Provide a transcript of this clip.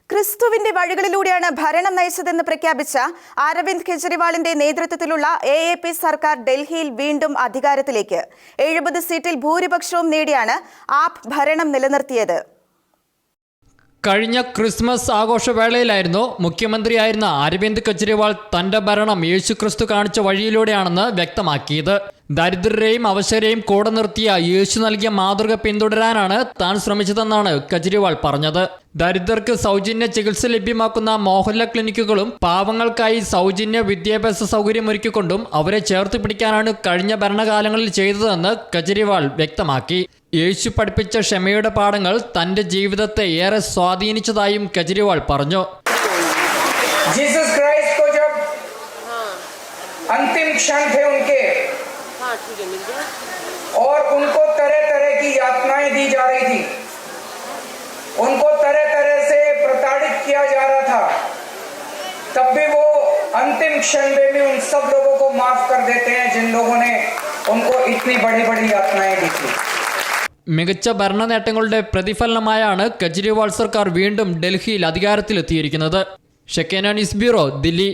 ക്രിസ്തുവിന്റെ വഴികളിലൂടെയാണ് ഭരണം നയിച്ചതെന്ന് പ്രഖ്യാപിച്ച അരവിന്ദ് കെജ്രിവാളിന്റെ നേതൃത്വത്തിലുള്ള AAP സർക്കാർ ഡൽഹിയിൽ വീണ്ടും അധികാരത്തിലേക്ക് 70 സീറ്റിൽ ഭൂരിപക്ഷവും നേടിയാണ് ആപ് ഭരണം നിലനിർത്തിയത്. കഴിഞ്ഞ ക്രിസ്മസ് ആഘോഷവേളയിലായിരുന്നു മുഖ്യമന്ത്രിയായിരുന്ന അരവിന്ദ് കെജ്രിവാൾ തന്റെ ഭരണം യേശുക്രിസ്തു കാണിച്ച വഴിയിലൂടെയാണെന്ന് വ്യക്തമാക്കിയത്. ദരിദ്രരെയും അവശരെയും കൂടെ നിർത്തിയ യേശു നൽകിയ മാതൃക പിന്തുടരാനാണ് താൻ ശ്രമിച്ചതെന്നാണ് കെജ്രിവാൾ പറഞ്ഞത്. ദരിദ്രർക്ക് സൗജന്യ ചികിത്സ ലഭ്യമാക്കുന്ന മോഹല്ല ക്ലിനിക്കുകളും പാവങ്ങൾക്കായി സൗജന്യ വിദ്യാഭ്യാസ സൗകര്യമൊരുക്കിക്കൊണ്ടും അവരെ ചേർത്ത് പിടിക്കാനാണ് കഴിഞ്ഞ ഭരണകാലങ്ങളിൽ ചെയ്തതെന്ന് കെജ്രിവാൾ വ്യക്തമാക്കി. യേശു പഠിപ്പിച്ച ക്ഷമയുടെ പാഠങ്ങൾ തന്റെ ജീവിതത്തെ ഏറെ സ്വാധീനിച്ചതായും കെജ്രിവാൾ പറഞ്ഞു. जीसस क्राइस्ट को जब अंतिम क्षण थे उनके और उनको तरह तरह की यातनाएं दी जा रही थी, उनको तरह तरह से प्रताड़ित किया जा रहा था, तब भी वो अंतिम क्षण में भी उन सब लोगों को माफ कर देते हैं जिन लोगों ने उनको इतनी बड़ी बड़ी यातनाएं दी थी. മികച്ച ഭരണ നേട്ടങ്ങളുടെ പ്രതിഫലനമായാണ് കെജ്രിവാൾ സർക്കാർ വീണ്ടും ഡൽഹിയിൽ അധികാരത്തിലെത്തിയിരിക്കുന്നത്. ഷെക്കേന ന്യൂസ് ബ്യൂറോ, ദില്ലി.